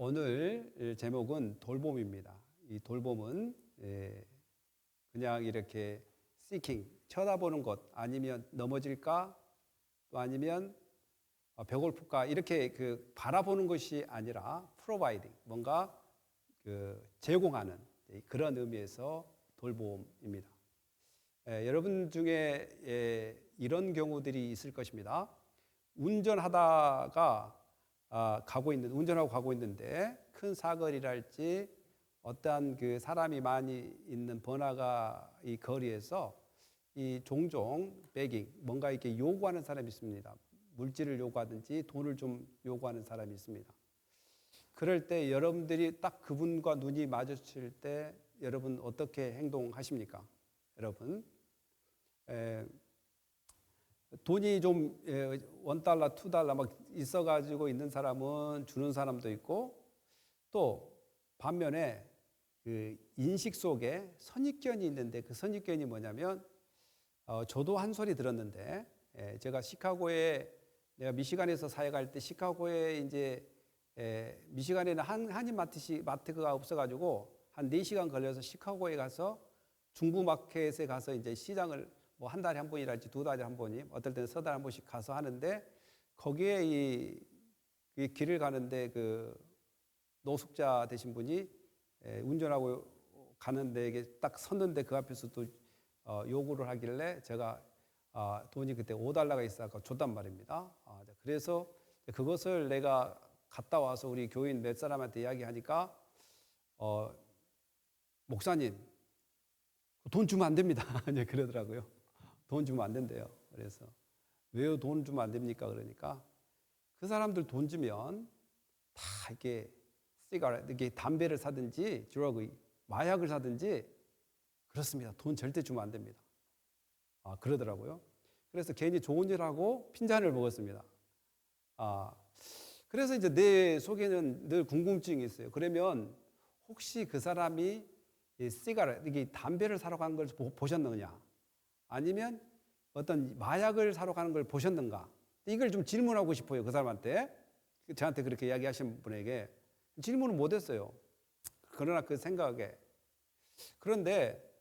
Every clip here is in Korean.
오늘 제목은 돌봄입니다. 이 돌봄은 그냥 이렇게 seeking, 쳐다보는 것, 아니면 넘어질까, 또 아니면 배고플까 이렇게 바라보는 것이 아니라 providing, 뭔가 제공하는 그런 의미에서 돌봄입니다. 여러분 중에 이런 경우들이 있을 것입니다. 운전하다가 운전하고 가고 있는데 큰 사거리랄지 어떠한 사람이 많이 있는 번화가 이 거리에서 이 종종 begging, 뭔가 이렇게 요구하는 사람이 있습니다. 물질을 요구하든지 돈을 좀 요구하는 사람이 있습니다. 그럴 때 여러분들이 딱 그분과 눈이 마주칠 때 여러분 어떻게 행동하십니까? 여러분 돈이 좀 $1, $2 막 있어가지고 있는 사람은 주는 사람도 있고, 또 반면에 인식 속에 선입견이 있는데 그 선입견이 뭐냐면 저도 한 소리 들었는데 제가 내가 미시간에서 사역할 때 시카고에 이제 미시간에는 한인 마트가 없어가지고 한 4시간 걸려서 시카고에 가서 중부 마켓에 가서 이제 시장을 뭐 한 달에 한 번이랄지 2달에 한 번이, 어떨 때는 3달에 한 번씩 가서 하는데, 거기에 이 길을 가는데 노숙자 되신 분이 운전하고 가는데 이게 딱 섰는데 그 앞에서 또 요구를 하길래 제가 돈이 그때 $5가 있어서 줬단 말입니다. 그래서 그것을 내가 갔다 와서 우리 교인 몇 사람한테 이야기하니까 목사님 돈 주면 안 됩니다. 그러더라고요. 돈 주면 안 된대요. 그래서 왜요? 돈 주면 안 됩니까? 그러니까 그 사람들 돈 주면 다 이렇게 담배를 사든지 드러그, 마약을 사든지 그렇습니다. 돈 절대 주면 안 됩니다. 그러더라고요. 그래서 괜히 좋은 일하고 핀잔을 먹었습니다. 그래서 이제 내 속에는 늘 궁금증이 있어요. 그러면 혹시 그 사람이 이게 담배를 사러 간 걸 보셨느냐? 아니면 어떤 마약을 사러 가는 걸 보셨는가? 이걸 좀 질문하고 싶어요. 그 사람한테. 저한테 그렇게 이야기하신 분에게 질문을 못 했어요. 그러나 그 생각에. 그런데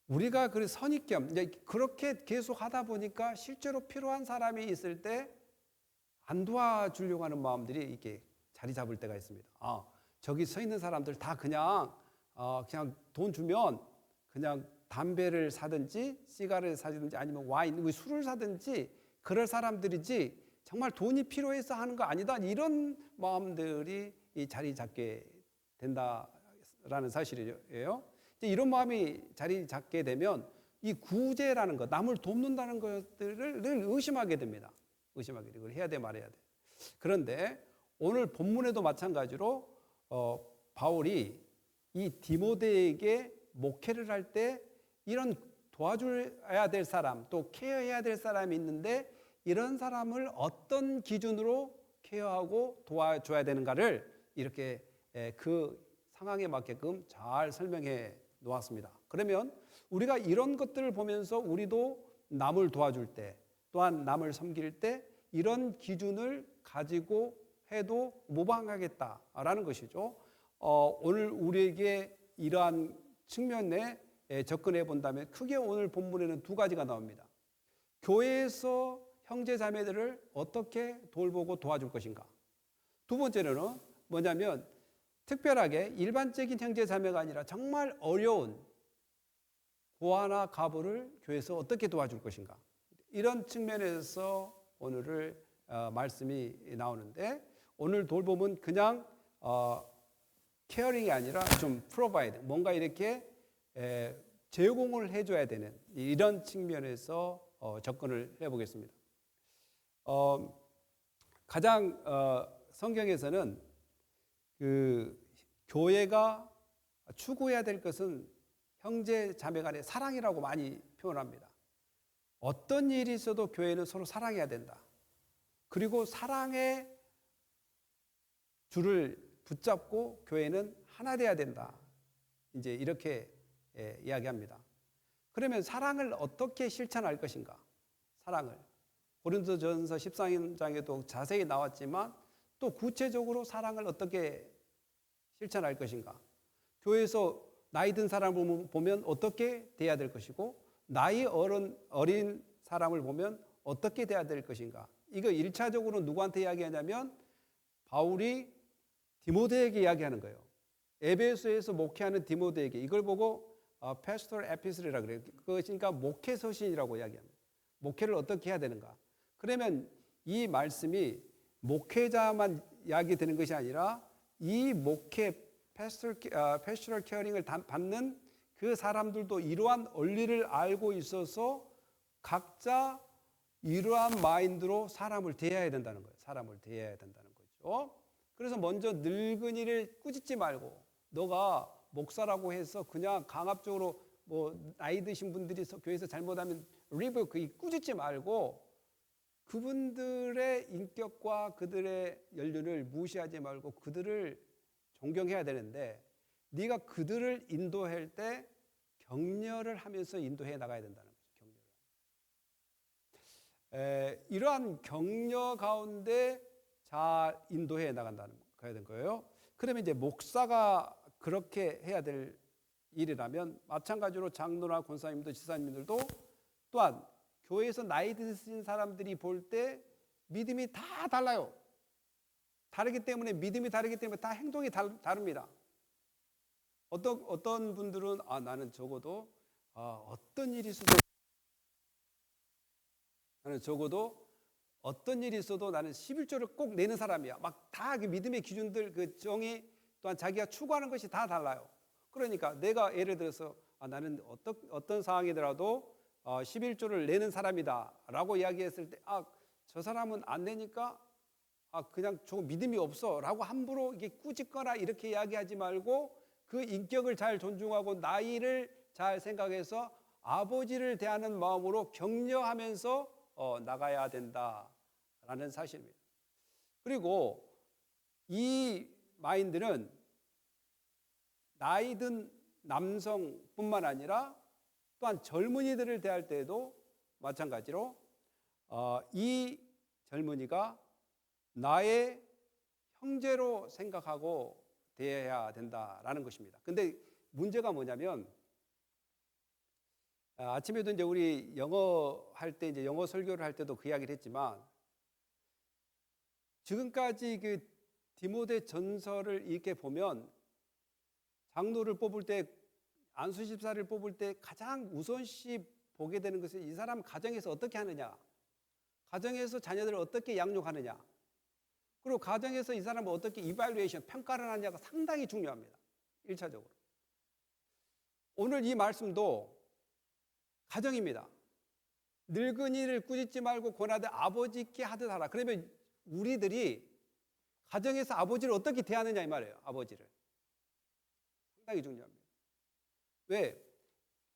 우리가 그 선입견, 그렇게 계속 하다 보니까 실제로 필요한 사람이 있을 때 안 도와주려고 하는 마음들이 이렇게 자리 잡을 때가 있습니다. 저기 서 있는 사람들 다 그냥 돈 주면 그냥 담배를 사든지 시가를 사든지 아니면 와인, 술을 사든지 그럴 사람들이지 정말 돈이 필요해서 하는 거 아니다, 이런 마음들이 이 자리 잡게 된다라는 사실이에요. 이런 마음이 자리 잡게 되면 이 구제라는 것, 남을 돕는다는 것들을 늘 의심하게 됩니다. 의심하게 되고 해야 돼 말해야 돼. 그런데 오늘 본문에도 마찬가지로 바울이 이 디모데에게 목회를 할 때 이런 도와줘야 될 사람, 또 케어해야 될 사람이 있는데 이런 사람을 어떤 기준으로 케어하고 도와줘야 되는가를 이렇게 그 상황에 맞게끔 잘 설명해 놓았습니다. 그러면 우리가 이런 것들을 보면서 우리도 남을 도와줄 때, 또한 남을 섬길 때 이런 기준을 가지고 해도 무방하겠다라는 것이죠. 오늘 우리에게 이러한 측면에 접근해 본다면 크게 오늘 본문에는 2가지가 나옵니다. 교회에서 형제 자매들을 어떻게 돌보고 도와줄 것인가. 두 번째로는 뭐냐면 특별하게 일반적인 형제 자매가 아니라 정말 어려운 고아나 과부를 교회에서 어떻게 도와줄 것인가. 이런 측면에서 오늘을 말씀이 나오는데, 오늘 돌봄은 그냥 케어링이 아니라 좀 프로바이드, 뭔가 이렇게 제공을 해줘야 되는 이런 측면에서 접근을 해보겠습니다. 가장 성경에서는 교회가 추구해야 될 것은 형제 자매 간의 사랑이라고 많이 표현합니다. 어떤 일이 있어도 교회는 서로 사랑해야 된다. 그리고 사랑의 줄을 붙잡고 교회는 하나 돼야 된다. 이제 이렇게 이야기합니다. 그러면 사랑을 어떻게 실천할 것인가? 사랑을. 고린도전서 13장에도 자세히 나왔지만 또 구체적으로 사랑을 어떻게 실천할 것인가? 교회에서 나이 든 사람을 보면 어떻게 돼야 될 것이고 어린 사람을 보면 어떻게 돼야 될 것인가? 이거 1차적으로 누구한테 이야기하냐면 바울이 디모데에게 이야기하는 거예요. 에베소에서 목회하는 디모데에게 이걸 보고 pastoral epistle이라 그래요. 그것이니까 목회 서신이라고 이야기합니다. 목회를 어떻게 해야 되는가? 그러면 이 말씀이 목회자만 이야기되는 것이 아니라 이 목회 pastoral caring을 받는 그 사람들도 이러한 원리를 알고 있어서 각자 이러한 마인드로 사람을 대해야 된다는 거예요. 사람을 대해야 된다는 거죠. 그래서 먼저 늙은이를 꾸짖지 말고 너가 목사라고 해서 그냥 강압적으로 뭐 나이 드신 분들이 교회에서 잘못하면 리뷰 꾸짖지 말고 그분들의 인격과 그들의 연륜을 무시하지 말고 그들을 존경해야 되는데 네가 그들을 인도할 때 격려를 하면서 인도해 나가야 된다는 거죠. 이러한 격려 가운데 잘 인도해 나간다는 거예요. 그러면 이제 목사가 그렇게 해야 될 일이라면 마찬가지로 장로나 권사님들, 지사님들도 또한 교회에서 나이 드신 사람들이 볼 때 믿음이 다 달라요. 다르기 때문에 믿음이 다르기 때문에 다 행동이 다릅니다. 어떤 분들은 나는 적어도 어떤 일이 있어도 나는 11조를 꼭 내는 사람이야. 막 다 그 믿음의 기준들 그 정의 또한 자기가 추구하는 것이 다 달라요. 그러니까 내가 예를 들어서 나는 어떤 상황이더라도 11조를 내는 사람이다라고 이야기했을 때 저 사람은 안 내니까 그냥 조금 믿음이 없어라고 함부로 이게 꾸짖거나 이렇게 이야기하지 말고 그 인격을 잘 존중하고 나이를 잘 생각해서 아버지를 대하는 마음으로 격려하면서 나가야 된다라는 사실입니다. 그리고 이 마인드는 나이 든 남성뿐만 아니라 또한 젊은이들을 대할 때에도 마찬가지로 이 젊은이가 나의 형제로 생각하고 대해야 된다라는 것입니다. 근데 문제가 뭐냐면 아침에도 이제 우리 영어 할 때 이제 영어 설교를 할 때도 그 이야기를 했지만 지금까지 그 디모데 전서를 이렇게 보면 장로를 뽑을 때 안수집사를 뽑을 때 가장 우선시 보게 되는 것은 이 사람 가정에서 어떻게 하느냐, 가정에서 자녀들을 어떻게 양육하느냐, 그리고 가정에서 이 사람을 어떻게 이발루에이션, 평가를 하느냐가 상당히 중요합니다. 1차적으로. 오늘 이 말씀도 가정입니다. 늙은이를 꾸짖지 말고 권하되 아버지께 하듯 하라. 그러면 우리들이 가정에서 아버지를 어떻게 대하느냐 이 말이에요. 아버지를. 상당히 중요합니다. 왜?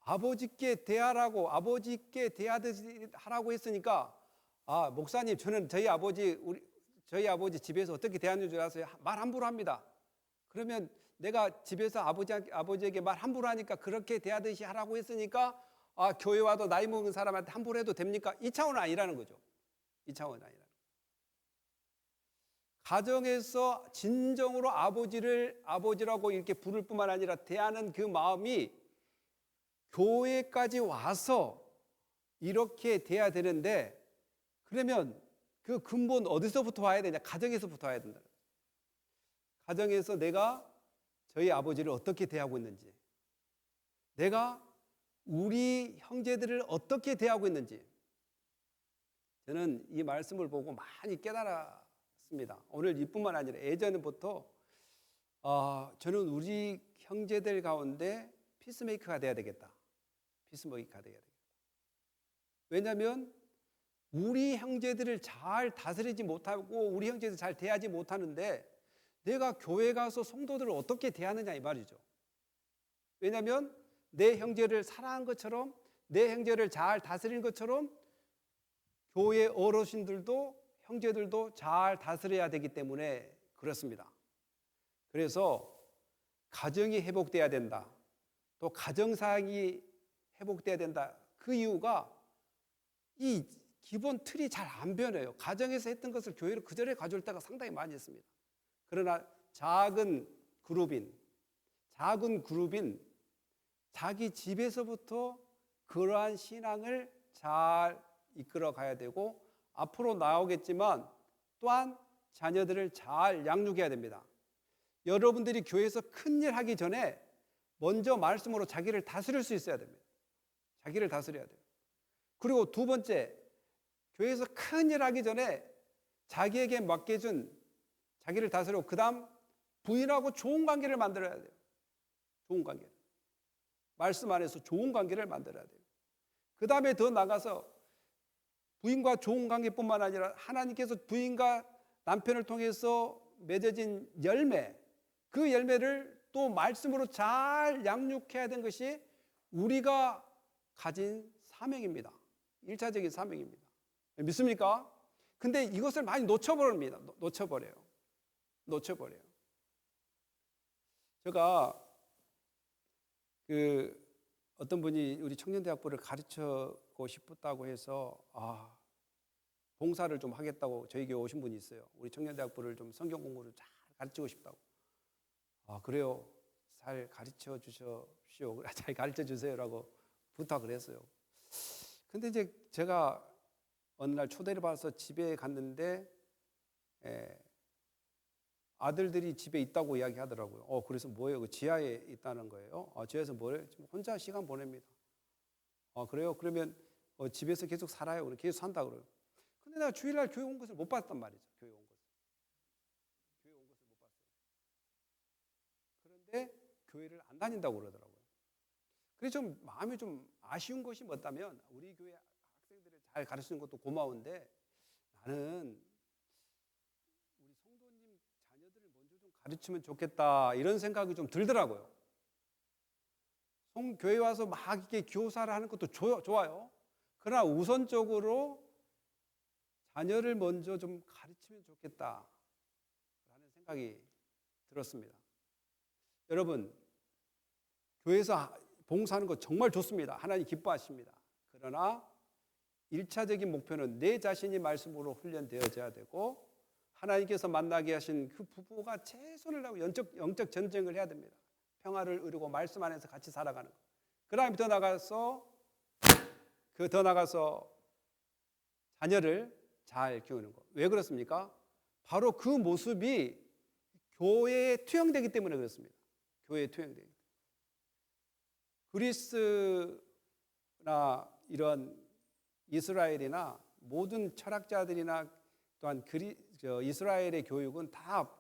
아버지께 대하라고 아버지께 대하듯이 하라고 했으니까 목사님 저는 저희 아버지 집에서 어떻게 대하는 줄 알아서 말 함부로 합니다. 그러면 내가 집에서 아버지에게 말 함부로 하니까 그렇게 대하듯이 하라고 했으니까 교회 와도 나이 먹은 사람한테 함부로 해도 됩니까? 이 차원은 아니라는 거죠. 이 차원은 아니라는 거죠. 가정에서 진정으로 아버지라고 이렇게 부를 뿐만 아니라 대하는 그 마음이 교회까지 와서 이렇게 돼야 되는데 그러면 그 근본 어디서부터 와야 되냐? 가정에서부터 와야 된다. 가정에서 내가 저희 아버지를 어떻게 대하고 있는지, 내가 우리 형제들을 어떻게 대하고 있는지 저는 이 말씀을 보고 많이 깨달았습니다. 오늘 이뿐만 아니라 예전부터 저는 우리 형제들 가운데 피스메이커가 돼야 되겠다. 피스메이커가 돼야 되겠다. 왜냐하면 우리 형제들을 잘 다스리지 못하고 우리 형제들 잘 대하지 못하는데 내가 교회 가서 성도들을 어떻게 대하느냐 이 말이죠. 왜냐하면 내 형제를 사랑한 것처럼 내 형제를 잘 다스리는 것처럼 교회 어르신들도 형제들도 잘 다스려야 되기 때문에 그렇습니다. 그래서 가정이 회복돼야 된다. 또 가정사항이 회복돼야 된다. 그 이유가 이 기본 틀이 잘 안 변해요. 가정에서 했던 것을 교회로 그대로 가져올 때가 상당히 많이 있습니다. 그러나 작은 그룹인, 작은 그룹인 자기 집에서부터 그러한 신앙을 잘 이끌어 가야 되고, 앞으로 나오겠지만 또한 자녀들을 잘 양육해야 됩니다. 여러분들이 교회에서 큰일 하기 전에 먼저 말씀으로 자기를 다스릴 수 있어야 됩니다. 자기를 다스려야 돼요. 그리고 두 번째, 교회에서 큰일 하기 전에 자기에게 맡겨준 자기를 다스리고, 그 다음 부인하고 좋은 관계를 만들어야 돼요. 좋은 관계. 말씀 안에서 좋은 관계를 만들어야 돼요. 그 다음에 더 나가서 부인과 좋은 관계뿐만 아니라 하나님께서 부인과 남편을 통해서 맺어진 열매, 그 열매를 또 말씀으로 잘 양육해야 되는 것이 우리가 가진 사명입니다. 1차적인 사명입니다. 믿습니까? 근데 이것을 많이 놓쳐버립니다. 놓쳐버려요. 제가 어떤 분이 우리 청년대학부를 가르치고 싶었다고 해서 봉사를 좀 하겠다고 저희 교회 오신 분이 있어요. 우리 청년대학부를 좀 성경 공부를 잘 가르치고 싶다고. 그래요. 잘 가르쳐 주십시오. 잘 가르쳐 주세요라고 부탁을 했어요. 근데 이제 제가 어느 날 초대를 받아서 집에 갔는데 아들들이 집에 있다고 이야기하더라고요. 그래서 뭐예요? 그 지하에 있다는 거예요. 지하에서 뭐예요? 혼자 시간 보냅니다. 그래요? 그러면 집에서 계속 살아요? 그래 계속 산다 그래요. 근데 내가 주일날 교회 온 것을 못 봤단 말이죠. 교회 온 것을 못 봤어요. 그런데 교회를 안 다닌다고 그러더라고요. 그래서 좀 마음이 좀 아쉬운 것이 뭐다면, 우리 교회 학생들을 잘 가르치는 것도 고마운데 나는 우리 성도님 자녀들을 먼저 좀 가르치면 좋겠다, 이런 생각이 좀 들더라고요. 교회 와서 막 이렇게 교사를 하는 것도 좋아요. 그러나 우선적으로 자녀를 먼저 좀 가르치면 좋겠다라는 생각이 들었습니다. 여러분, 교회에서 봉사하는 거 정말 좋습니다. 하나님 기뻐하십니다. 그러나 1차적인 목표는 내 자신이 말씀으로 훈련되어져야 되고, 하나님께서 만나게 하신 그 부부가 최선을 다하고 영적 전쟁을 해야 됩니다. 평화를 이루고 말씀 안에서 같이 살아가는 것. 그 다음에 더 나가서 자녀를 잘 키우는 것. 왜 그렇습니까? 바로 그 모습이 교회에 투영되기 때문에 그렇습니다. 교회에 투영되기 때문에. 그리스나 이런 이스라엘이나 모든 철학자들이나 또한 이스라엘의 교육은 다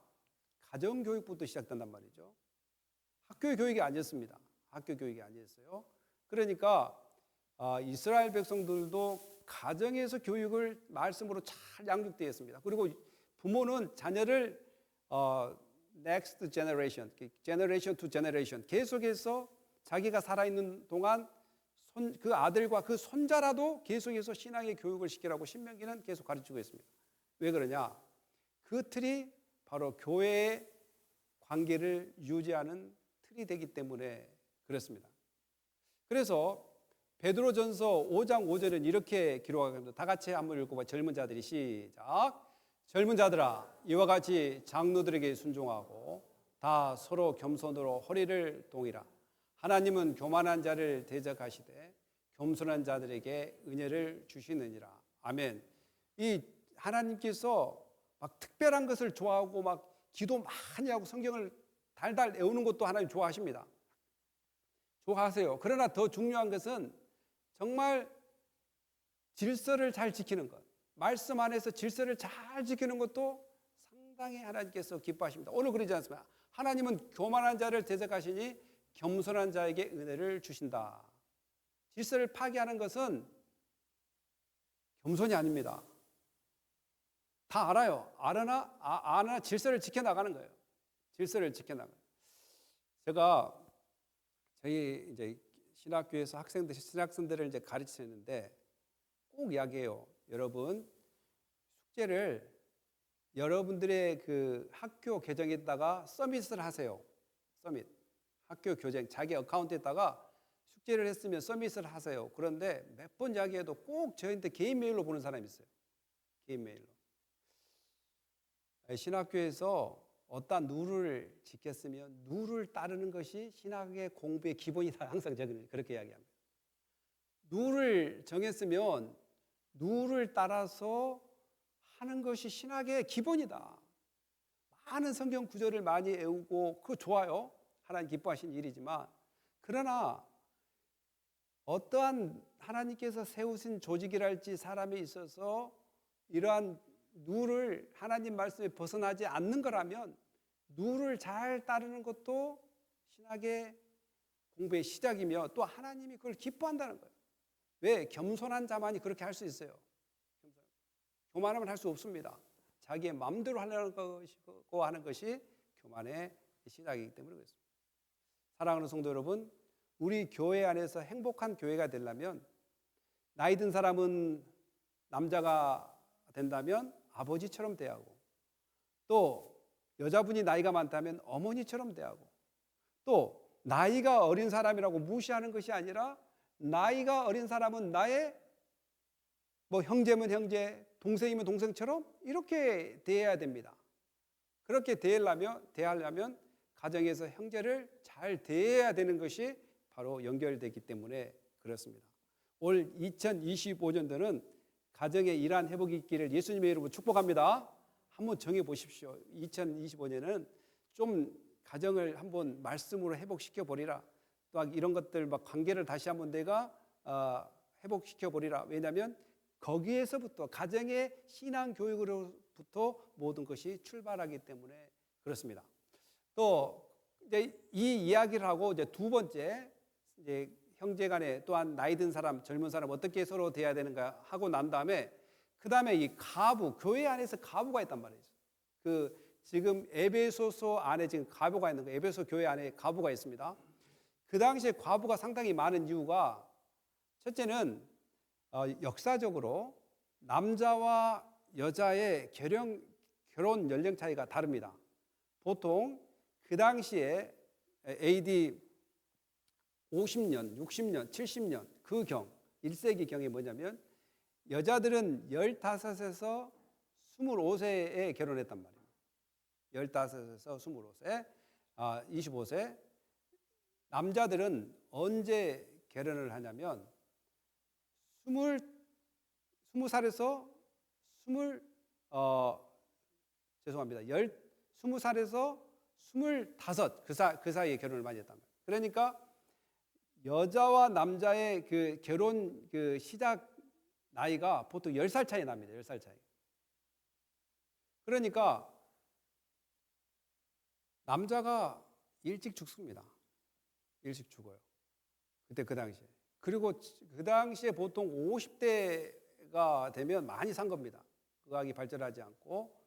가정교육부터 시작된단 말이죠. 학교 교육이 아니었습니다. 학교 교육이 아니었어요. 그러니까 이스라엘 백성들도 가정에서 교육을 말씀으로 잘 양육되어 있습니다. 그리고 부모는 자녀를 next generation to generation 계속해서 자기가 살아있는 동안 그 아들과 그 손자라도 계속해서 신앙의 교육을 시키라고 신명기는 계속 가르치고 있습니다. 왜 그러냐? 그 틀이 바로 교회의 관계를 유지하는 틀이 되기 때문에 그렇습니다. 그래서 베드로전서 5장 5절은 이렇게 기록합니다. 다 같이 한번 읽어봐. 젊은 자들이 시작. 젊은 자들아, 이와 같이 장로들에게 순종하고 다 서로 겸손으로 허리를 동이라. 하나님은 교만한 자를 대적하시되 겸손한 자들에게 은혜를 주시느니라. 아멘. 이 하나님께서 막 특별한 것을 좋아하고 막 기도 많이 하고 성경을 달달 외우는 것도 하나님 좋아하십니다. 좋아하세요. 그러나 더 중요한 것은 정말 질서를 잘 지키는 것, 말씀 안에서 질서를 잘 지키는 것도 상당히 하나님께서 기뻐하십니다. 오늘 그러지 않습니까? 하나님은 교만한 자를 대적하시니 겸손한 자에게 은혜를 주신다. 질서를 파괴하는 것은 겸손이 아닙니다. 다 알아요. 아나 질서를 지켜나가는 거예요. 질서를 지켜나가는 거예요. 제가 저희 이제 신학교에서 신학생들을 이제 가르치는데 꼭 이야기해요. 여러분, 숙제를 여러분들의 그 학교 계정에다가 서밋을 하세요. 서밋. 학교 교정, 자기 어카운트에다가 숙제를 했으면 서밋을 하세요. 그런데 몇 번 이야기해도 꼭 저희한테 개인 메일로 보는 사람이 있어요. 개인 메일로. 신학교에서 어떠한 룰을 지켰으면 룰을 따르는 것이 신학의 공부의 기본이다. 항상 저는 그렇게 이야기합니다. 룰을 정했으면 룰을 따라서 하는 것이 신학의 기본이다. 많은 성경 구절을 많이 외우고 그거 좋아요. 하나님 기뻐하신 일이지만 그러나 어떠한 하나님께서 세우신 조직이랄지 사람에 있어서 이러한 룰을 하나님 말씀에 벗어나지 않는 거라면 룰을 잘 따르는 것도 신학의 공부의 시작이며 또 하나님이 그걸 기뻐한다는 거예요. 왜? 겸손한 자만이 그렇게 할 수 있어요. 교만하면 할 수 없습니다. 자기의 마음대로 하려는 것이고 하는 것이 교만의 시작이기 때문에 그렇습니다. 사랑하는 성도 여러분, 우리 교회 안에서 행복한 교회가 되려면 나이 든 사람은 남자가 된다면 아버지처럼 대하고 또 여자분이 나이가 많다면 어머니처럼 대하고 또 나이가 어린 사람이라고 무시하는 것이 아니라 나이가 어린 사람은 나의 형제면 형제, 동생이면 동생처럼 이렇게 대해야 됩니다. 그렇게 대하려면 가정에서 형제를 잘 대해야 되는 것이 바로 연결되기 때문에 그렇습니다. 올 2025년도는 가정의 일한 회복이 있기를 예수님의 이름으로 축복합니다. 한번 정해 보십시오. 2025년은 좀 가정을 한번 말씀으로 회복시켜 보리라. 또 이런 것들 관계를 다시 한번 내가 회복시켜 보리라. 왜냐하면 거기에서부터 가정의 신앙 교육으로부터 모든 것이 출발하기 때문에 그렇습니다. 또 이제 이 이야기를 하고 이제 두 번째 이제 형제간에 또한 나이 든 사람, 젊은 사람 어떻게 서로 대해야 되는가 하고 난 다음에 그 다음에 이 가부, 교회 안에서 가부가 있단 말이죠. 지금 에베소서 안에 지금 가부가 있는 거예요. 에베소 교회 안에 가부가 있습니다. 그 당시에 과부가 상당히 많은 이유가 첫째는 역사적으로 남자와 여자의 결혼 연령 차이가 다릅니다. 보통 그 당시에 AD 50년, 60년, 70년 그 1세기 경에 뭐냐면 여자들은 15에서 25세에 결혼했단 말이에요. 15에서 25세, 25세. 남자들은 언제 결혼을 하냐면 20살에서 20살에서 25 그 사이에 결혼을 많이 했단 말이에요. 그러니까 여자와 남자의 그 결혼 그 시작 나이가 보통 10살 차이 납니다. 10살 차이. 그러니까 남자가 일찍 죽습니다. 일찍 죽어요. 그때 그 당시에. 그리고 그 당시에 보통 50대가 되면 많이 산 겁니다. 의학이 발전하지 않고.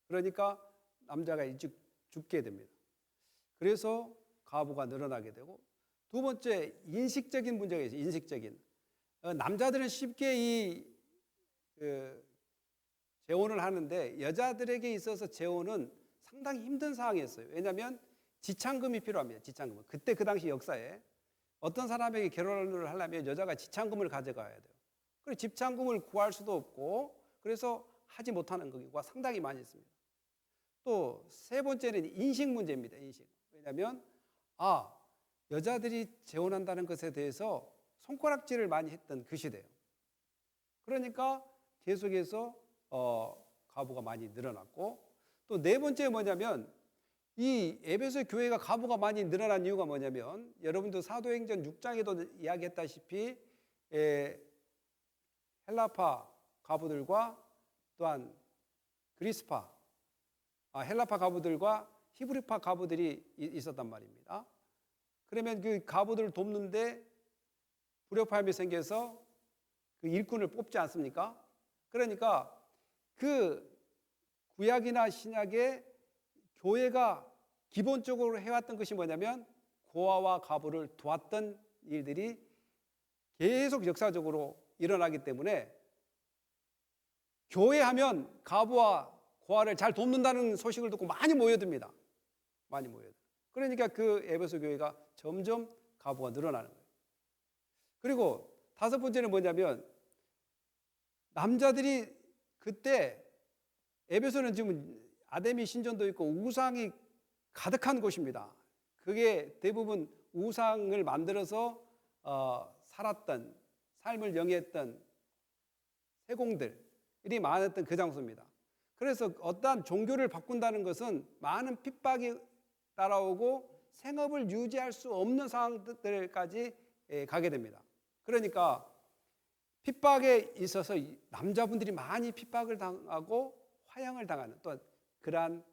그러니까 남자가 일찍 죽게 됩니다. 그래서 가부가 늘어나게 되고 두 번째 인식적인 문제가 있어요. 인식적인. 남자들은 쉽게 재혼을 하는데 여자들에게 있어서 재혼은 상당히 힘든 상황이었어요. 왜냐하면 지참금이 필요합니다. 지참금. 그때 그 당시 역사에 어떤 사람에게 결혼을 하려면 여자가 지참금을 가져가야 돼요. 그리고 지참금을 구할 수도 없고 그래서 하지 못하는 경우가 상당히 많이 있습니다. 또 세 번째는 인식 문제입니다. 인식. 왜냐하면 여자들이 재혼한다는 것에 대해서 손가락질을 많이 했던 그 시대예요. 그러니까 계속해서 가부가 많이 늘어났고 또 네 번째 뭐냐면 이 에베소 교회가 가부가 많이 늘어난 이유가 뭐냐면 여러분도 사도행전 6장에도 이야기했다시피 헬라파 가부들과 또한 그리스파 헬라파 가부들과 히브리파 가부들이 있었단 말입니다. 그러면 그 가부들을 돕는데 불협화음이 생겨서 그 일꾼을 뽑지 않습니까? 그러니까 그 구약이나 신약의 교회가 기본적으로 해왔던 것이 뭐냐면 고아와 가부를 도왔던 일들이 계속 역사적으로 일어나기 때문에 교회하면 가부와 고아를 잘 돕는다는 소식을 듣고 많이 모여듭니다. 많이 모여듭니다. 그러니까 그 에베소 교회가 점점 가부가 늘어나는 거예요. 그리고 다섯 번째는 뭐냐면 남자들이 그때 에베소는 지금 아데미 신전도 있고 우상이 가득한 곳입니다. 그게 대부분 우상을 만들어서 살았던, 삶을 영위했던 세공들이 많았던 그 장소입니다. 그래서 어떠한 종교를 바꾼다는 것은 많은 핍박이 따라오고 생업을 유지할 수 없는 상황들까지 가게 됩니다. 그러니까 핍박에 있어서 남자분들이 많이 핍박을 당하고 화형을 당하는 또 그러한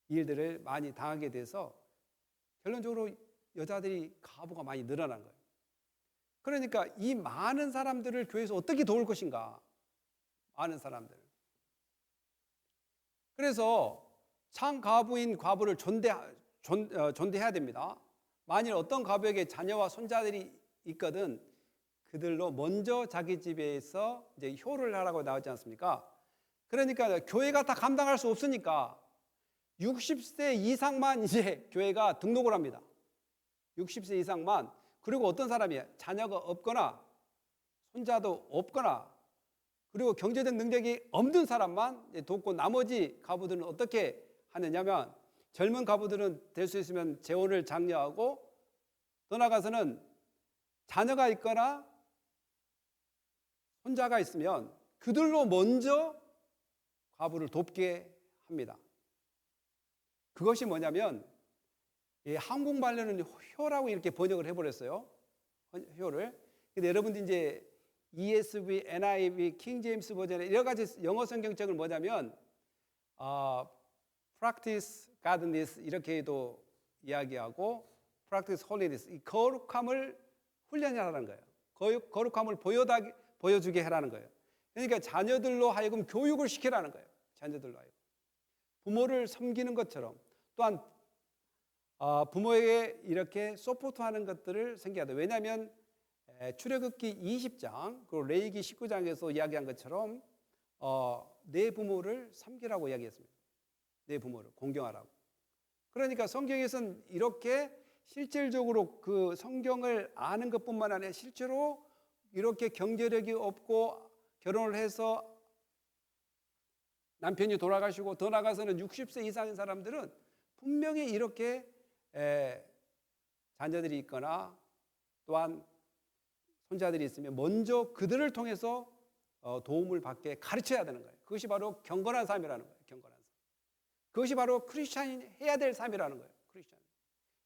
일들을 많이 당하게 돼서 결론적으로 여자들이 가부가 많이 늘어난 거예요. 그러니까 이 많은 사람들을 교회에서 어떻게 도울 것인가? 많은 사람들. 그래서 상가부인 과부를 존대해야 됩니다. 만일 어떤 가부에게 자녀와 손자들이 있거든 그들로 먼저 자기 집에서 이제 효를 하라고 나오지 않습니까? 그러니까 교회가 다 감당할 수 없으니까 60세 이상만 이제 교회가 등록을 합니다. 60세 이상만. 그리고 어떤 사람이 자녀가 없거나 손자도 없거나 그리고 경제적 능력이 없는 사람만 돕고 나머지 가부들은 어떻게 하느냐면 젊은 가부들은 될 수 있으면 재혼을 장려하고 더 나아가서는 자녀가 있거나 손자가 있으면 그들로 먼저 가부를 돕게 합니다. 그것이 뭐냐면 한국말로는 효라고 이렇게 번역을 해버렸어요. 효를. 근데 여러분들 이제 ESV, NIV, 킹 제임스 버전의 여러 가지 영어 성경책을 뭐냐면 practice godliness 이렇게도 이야기하고 practice holiness 이 거룩함을 훈련하라는 거예요. 거룩함을 보여주게 하라는 거예요. 그러니까 자녀들로 하여금 교육을 시키라는 거예요. 자녀들로 하여금 부모를 섬기는 것처럼 또한 부모에게 이렇게 서포트하는 것들을 생겨야 돼요. 왜냐하면 출애굽기 20장 그리고 레위기 19장에서 이야기한 것처럼 내 부모를 섬기라고 이야기했습니다. 내 부모를 공경하라고. 그러니까 성경에서는 이렇게 실질적으로 그 성경을 아는 것뿐만 아니라 실제로 이렇게 경제력이 없고 결혼을 해서 남편이 돌아가시고 더 나아가서는 60세 이상인 사람들은 분명히 이렇게 자녀들이 있거나 또한 손자들이 있으면 먼저 그들을 통해서 도움을 받게 가르쳐야 되는 거예요. 그것이 바로 경건한 삶이라는 거예요. 경건한 삶. 그것이 바로 크리스찬이 해야 될 삶이라는 거예요. 크리스찬.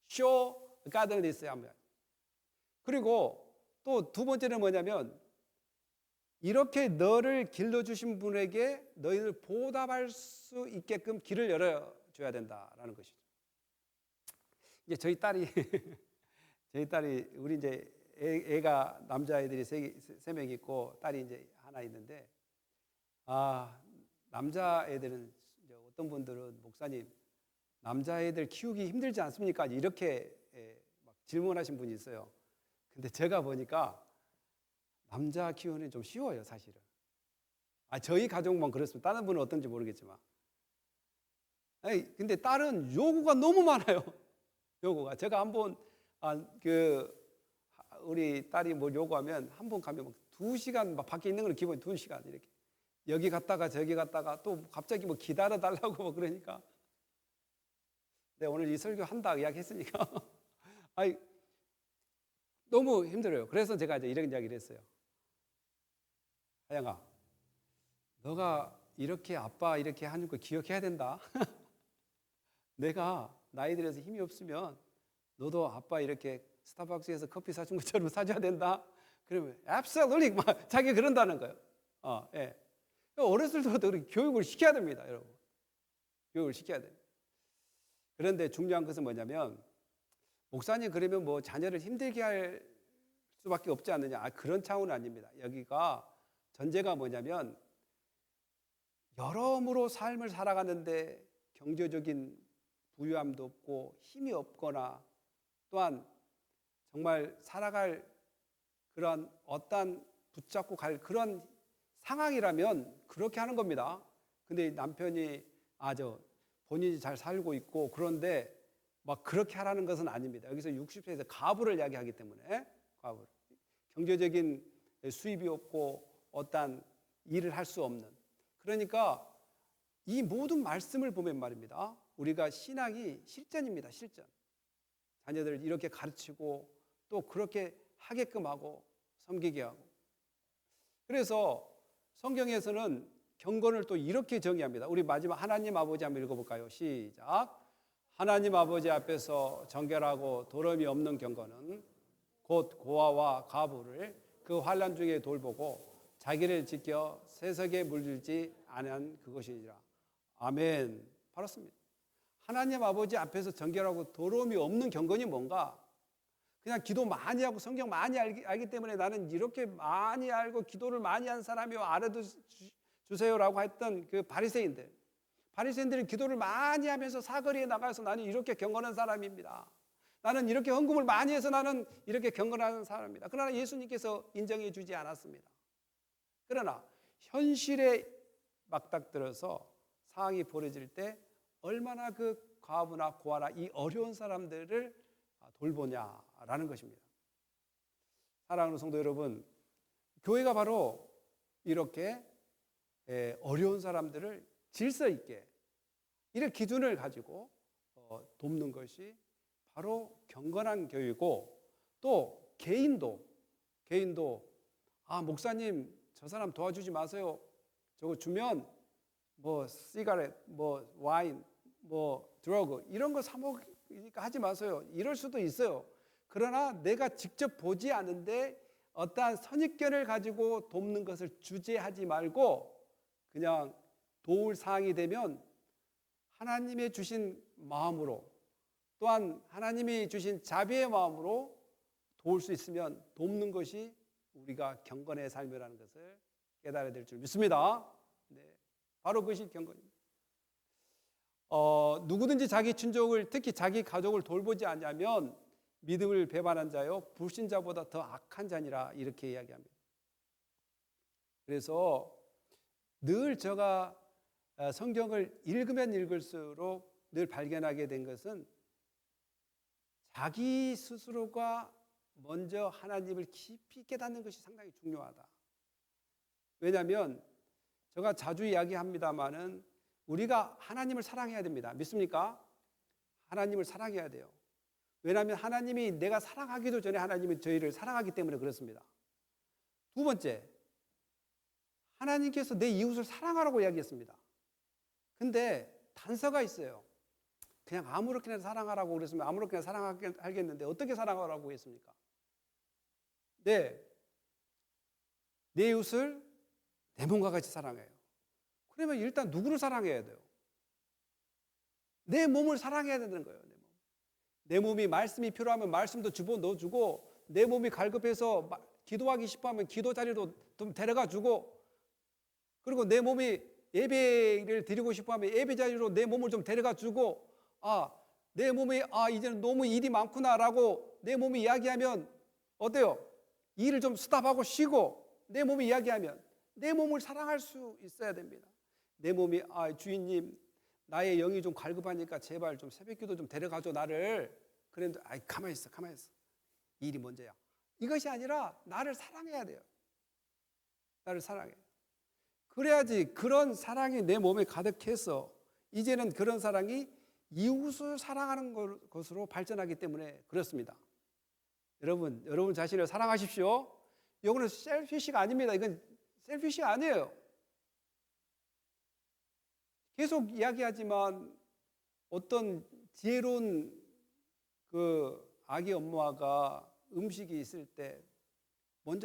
Show godliness 하면. 그리고 또 두 번째는 뭐냐면 이렇게 너를 길러주신 분에게 너희를 보답할 수 있게끔 길을 열어줘야 된다라는 것이죠. 이제 저희 딸이 우리 이제 애가 남자애들이 세 명 있고 딸이 이제 하나 있는데 남자애들은 이제 어떤 분들은 목사님 남자애들 키우기 힘들지 않습니까? 이렇게 막 질문하신 분이 있어요. 근데 제가 보니까 남자 키우는 좀 쉬워요, 사실은. 저희 가족만 그렇습니다. 다른 분은 어떤지 모르겠지만. 근데 딸은 요구가 너무 많아요. 요구가. 제가 한번 우리 딸이 뭐 요구하면 한 번 가면 막 2시간 막 밖에 있는 걸 기본 2시간 이렇게 여기 갔다가 저기 갔다가 또 갑자기 뭐 기다려 달라고 뭐 그러니까 내가 오늘 이 설교 한다 이야기했으니까 너무 힘들어요. 그래서 제가 이제 이런 이야기를 했어요. 하영아, 너가 이렇게 아빠 이렇게 하는 거 기억해야 된다. 내가 나이 들어서 힘이 없으면 너도 아빠 이렇게 스타벅스에서 커피 사준 것처럼 사줘야 된다. 그러면 absolutely 막 자기 그런다는 거예요. 예. 어렸을 때부터 교육을 시켜야 됩니다, 여러분. 교육을 시켜야 돼요. 그런데 중요한 것은 뭐냐면 목사님 그러면 뭐 자녀를 힘들게 할 수밖에 없지 않느냐? 그런 차원은 아닙니다. 여기가 전제가 뭐냐면 여러모로 삶을 살아가는데 경제적인 부유함도 없고 힘이 없거나 또한 정말 살아갈 그런 어떤 붙잡고 갈 그런 상황이라면 그렇게 하는 겁니다. 근데 남편이 본인이 잘 살고 있고 그런데 막 그렇게 하라는 것은 아닙니다. 여기서 60세에서 가부를 이야기하기 때문에 가부. 경제적인 수입이 없고 어떤 일을 할 수 없는. 그러니까 이 모든 말씀을 보면 말입니다. 우리가 신앙이 실전입니다. 실전. 자녀들을 이렇게 가르치고 또 그렇게 하게끔 하고 섬기게 하고. 그래서 성경에서는 경건을 또 이렇게 정의합니다. 우리 마지막 하나님 아버지 한번 읽어볼까요? 시작. 하나님 아버지 앞에서 정결하고 도름이 없는 경건은 곧 고아와 과부를 그 환난 중에 돌보고 자기를 지켜 세속에 물들지 않은 그것이니라. 아멘. 바로습니다. 하나님 아버지 앞에서 정결하고 도름이 없는 경건이 뭔가? 그냥 기도 많이 하고 성경 많이 알기 때문에 나는 이렇게 많이 알고 기도를 많이 한 사람이요 알아주세요라고 했던 그 바리새인들은 기도를 많이 하면서 사거리에 나가서 나는 이렇게 경건한 사람입니다. 나는 이렇게 헌금을 많이 해서 나는 이렇게 경건한 사람입니다. 그러나 예수님께서 인정해 주지 않았습니다. 그러나 현실에 맞닥뜨려서 상황이 벌어질 때 얼마나 그 과부나 고아나 이 어려운 사람들을 돌보냐라는 것입니다. 사랑하는 성도 여러분, 교회가 바로 이렇게 어려운 사람들을 질서 있게 이런 기준을 가지고 돕는 것이 바로 경건한 교회이고, 또 개인도 목사님 저 사람 도와주지 마세요. 저거 주면 뭐 시가렛, 뭐 와인, 뭐 드러그 이런 거 사 먹으니까 하지 마세요. 이럴 수도 있어요. 그러나 내가 직접 보지 않은데 어떠한 선입견을 가지고 돕는 것을 주제하지 말고 그냥 도울 사항이 되면 하나님의 주신 마음으로, 또한 하나님이 주신 자비의 마음으로 도울 수 있으면 돕는 것이 우리가 경건의 삶이라는 것을 깨달아야 될 줄 믿습니다. 네, 바로 그것이 경건입니다. 누구든지 자기 친족을, 특히 자기 가족을 돌보지 않으면 믿음을 배반한 자요 불신자보다 더 악한 자니라, 이렇게 이야기합니다. 그래서 늘 제가 성경을 읽으면 읽을수록 늘 발견하게 된 것은 자기 스스로가 먼저 하나님을 깊이 깨닫는 것이 상당히 중요하다. 왜냐하면 제가 자주 이야기합니다마는 우리가 하나님을 사랑해야 됩니다. 믿습니까? 하나님을 사랑해야 돼요. 왜냐하면 하나님이 내가 사랑하기도 전에 하나님이 저희를 사랑하기 때문에 그렇습니다. 두 번째, 하나님께서 내 이웃을 사랑하라고 이야기했습니다. 근데 단서가 있어요. 그냥 아무렇게나 사랑하라고 그랬으면 아무렇게나 사랑하겠는데 어떻게 사랑하라고 했습니까? 네, 내 이웃을 내 몸과 같이 사랑해요. 그러면 일단 누구를 사랑해야 돼요? 내 몸을 사랑해야 되는 거예요. 내 몸이 말씀이 필요하면 말씀도 집어넣어주고, 내 몸이 갈급해서 기도하기 싶어하면 기도 자리로 좀 데려가 주고, 그리고 내 몸이 예배를 드리고 싶어하면 예배 자리로 내 몸을 좀 데려가 주고, 내 몸이 이제는 너무 일이 많구나라고 내 몸이 이야기하면 어때요? 일을 좀 스탑하고 쉬고 내 몸이 이야기하면 내 몸을 사랑할 수 있어야 됩니다. 내 몸이 주인님 나의 영이 좀 갈급하니까 제발 좀 새벽기도 좀 데려가줘 나를. 그런데 가만히 있어. 일이 먼저야. 이것이 아니라 나를 사랑해야 돼요. 나를 사랑해. 그래야지 그런 사랑이 내 몸에 가득해서 이제는 그런 사랑이 이웃을 사랑하는 것으로 발전하기 때문에 그렇습니다. 여러분 자신을 사랑하십시오. 이거는 셀피시가 아닙니다. 이건 셀피시가 아니에요. 계속 이야기하지만 어떤 지혜로운 그 아기 엄마가 음식이 있을 때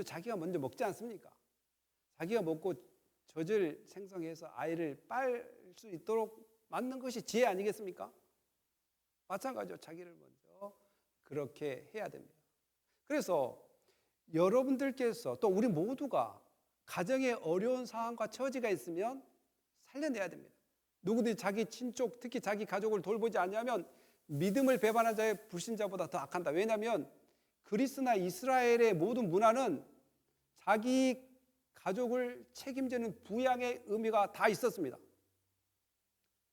자기가 먼저 먹지 않습니까? 자기가 먹고 젖을 생성해서 아이를 빨 수 있도록 만든 것이 지혜 아니겠습니까? 마찬가지로 자기를 먼저 그렇게 해야 됩니다. 그래서 여러분들께서 또 우리 모두가 가정에 어려운 상황과 처지가 있으면 살려내야 됩니다. 누구든지 자기 친족, 특히 자기 가족을 돌보지 않으면 믿음을 배반한 자의 불신자보다 더 악한다. 왜냐하면 그리스나 이스라엘의 모든 문화는 자기 가족을 책임지는 부양의 의미가 다 있었습니다.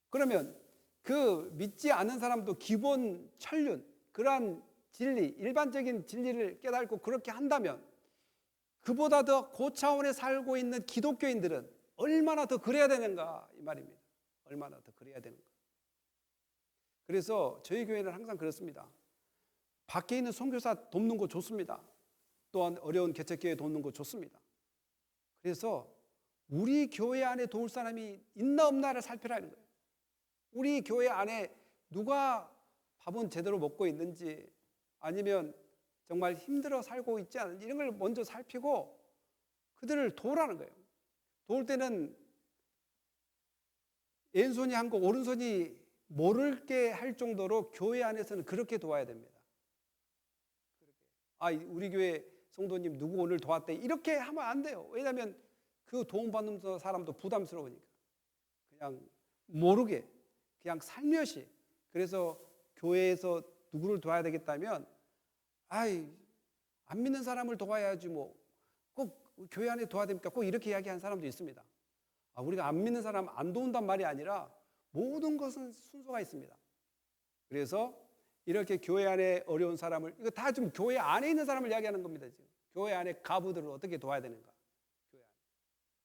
그러면 그 믿지 않는 사람도 기본 천륜, 그러한 진리, 일반적인 진리를 깨닫고 그렇게 한다면 그보다 더 고차원에 살고 있는 기독교인들은 얼마나 더 그래야 되는가 이 말입니다. 얼마나 더 그래야 되는가. 그래서 저희 교회는 항상 그렇습니다. 밖에 있는 선교사 돕는 거 좋습니다. 또한 어려운 개척교회 돕는 거 좋습니다. 그래서 우리 교회 안에 도울 사람이 있나 없나를 살피라는 거예요. 우리 교회 안에 누가 밥은 제대로 먹고 있는지, 아니면 정말 힘들어 살고 있지 않은지, 이런 걸 먼저 살피고 그들을 도우라는 거예요. 도울 때는 왼손이 한 거 오른손이 모르게 할 정도로 교회 안에서는 그렇게 도와야 됩니다. 우리 교회 성도님 누구 오늘 도왔대, 이렇게 하면 안 돼요. 왜냐하면 그 도움받는 사람도 부담스러우니까. 그냥 모르게, 그냥 살며시. 그래서 교회에서 누구를 도와야 되겠다면, 안 믿는 사람을 도와야지 뭐 꼭 교회 안에 도와야 됩니까? 꼭 이렇게 이야기하는 사람도 있습니다. 우리가 안 믿는 사람 안 도운단 말이 아니라 모든 것은 순서가 있습니다. 그래서 이렇게 교회 안에 어려운 사람을, 이거 다 지금 교회 안에 있는 사람을 이야기하는 겁니다. 지금 교회 안에 가부들을 어떻게 도와야 되는가. 교회 안에.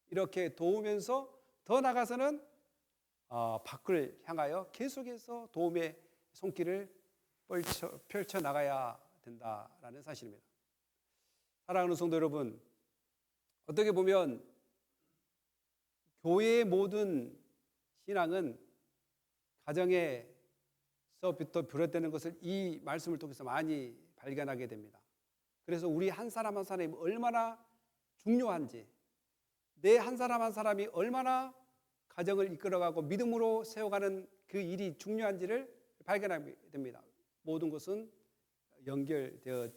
이렇게 도우면서 더 나가서는 밖을 향하여 계속해서 도움의 손길을 펼쳐 나가야 된다라는 사실입니다. 사랑하는 성도 여러분, 어떻게 보면 교회의 모든 신앙은 가정에서부터 비롯되는 것을 이 말씀을 통해서 많이 발견하게 됩니다. 그래서 우리 한 사람 한 사람이 얼마나 중요한지, 내 한 사람 한 사람이 얼마나 가정을 이끌어가고 믿음으로 세워가는 그 일이 중요한지를 발견하게 됩니다. 모든 것은 연결되어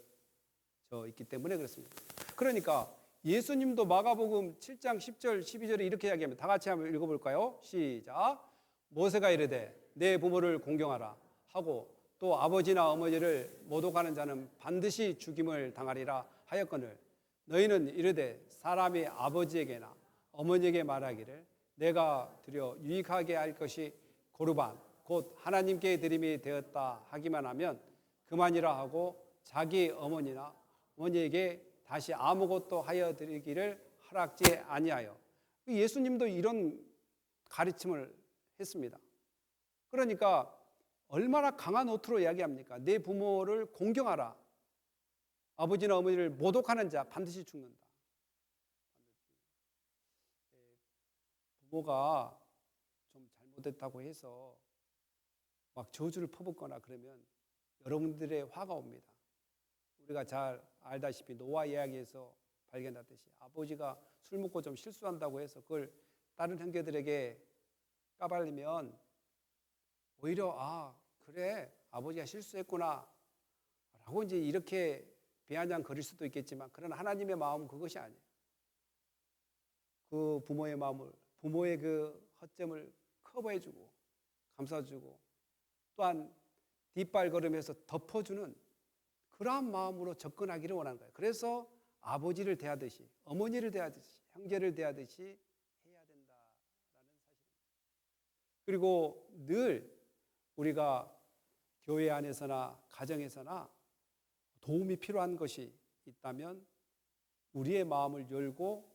있기 때문에 그렇습니다. 그러니까 예수님도 마가복음 7장 10절 12절에 이렇게 이야기합니다. 다 같이 한번 읽어볼까요? 시작. 모세가 이르되 내 부모를 공경하라 하고 또 아버지나 어머니를 모독하는 자는 반드시 죽임을 당하리라 하였거늘 너희는 이르되 사람이 아버지에게나 어머니에게 말하기를 내가 드려 유익하게 할 것이 고르반 곧 하나님께 드림이 되었다 하기만 하면 그만이라 하고 자기 어머니나 어머니에게 다시 아무것도 하여 드리기를 허락지 아니하여. 예수님도 이런 가르침을 했습니다. 그러니까 얼마나 강한 어투로 이야기합니까? 내 부모를 공경하라. 아버지나 어머니를 모독하는 자 반드시 죽는다. 부모가 좀 잘못했다고 해서 막 저주를 퍼붓거나 그러면 여러분들의 화가 옵니다. 우리가 잘 알다시피 노아 이야기에서 발견했듯이 아버지가 술 먹고 좀 실수한다고 해서 그걸 다른 형제들에게 까발리면 오히려 그래 아버지가 실수했구나 라고 이제 이렇게 비아냥거릴 수도 있겠지만, 그러나 하나님의 마음은 그것이 아니에요. 그 부모의 마음을, 부모의 그 허점을 커버해주고 감싸주고 또한 뒷발걸음해서 덮어주는 그러한 마음으로 접근하기를 원하는 거예요. 그래서 아버지를 대하듯이 어머니를 대하듯이 형제를 대하듯이 해야 된다라는 사실입니다. 그리고 늘 우리가 교회 안에서나 가정에서나 도움이 필요한 것이 있다면 우리의 마음을 열고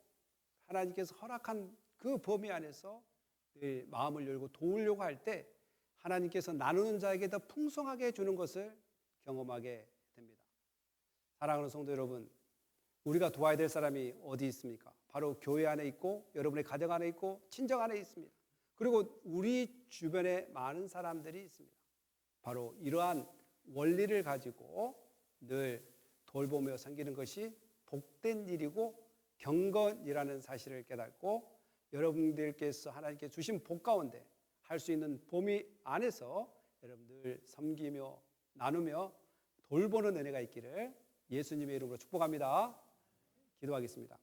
하나님께서 허락한 그 범위 안에서 늘 마음을 열고 도우려고 할 때 하나님께서 나누는 자에게 더 풍성하게 해주는 것을 경험하게 됩니다. 사랑하는 성도 여러분, 우리가 도와야 될 사람이 어디 있습니까? 바로 교회 안에 있고 여러분의 가정 안에 있고 친정 안에 있습니다. 그리고 우리 주변에 많은 사람들이 있습니다. 바로 이러한 원리를 가지고 늘 돌보며 섬기는 것이 복된 일이고 경건이라는 사실을 깨닫고 여러분들께서 하나님께 주신 복 가운데 할 수 있는 범위 안에서 여러분들 섬기며 나누며 돌보는 은혜가 있기를 예수님의 이름으로 축복합니다. 기도하겠습니다.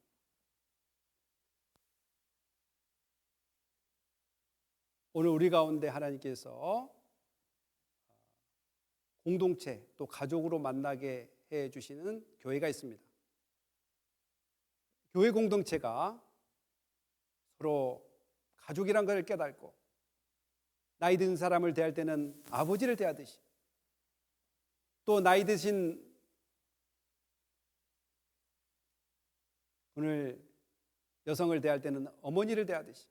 오늘 우리 가운데 하나님께서 공동체 또 가족으로 만나게 해주시는 교회가 있습니다. 교회 공동체가 서로 가족이란 것을 깨닫고 나이 든 사람을 대할 때는 아버지를 대하듯이 또 나이 드신 오늘 여성을 대할 때는 어머니를 대하듯이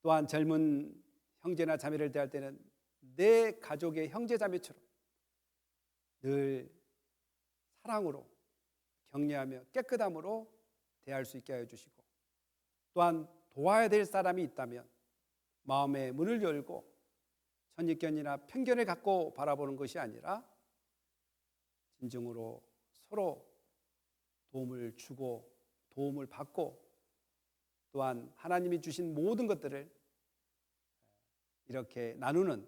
또한 젊은 형제나 자매를 대할 때는 내 가족의 형제 자매처럼 늘 사랑으로 격려하며 깨끗함으로 대할 수 있게 하여 주시고, 또한 도와야 될 사람이 있다면 마음의 문을 열고 선입견이나 편견을 갖고 바라보는 것이 아니라 진정으로 서로 도움을 주고 도움을 받고, 또한 하나님이 주신 모든 것들을 이렇게 나누는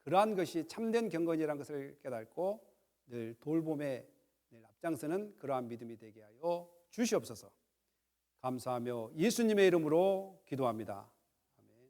그러한 것이 참된 경건이라는 것을 깨닫고 늘 돌봄에 늘 앞장서는 그러한 믿음이 되게 하여 주시옵소서. 감사하며 예수님의 이름으로 기도합니다.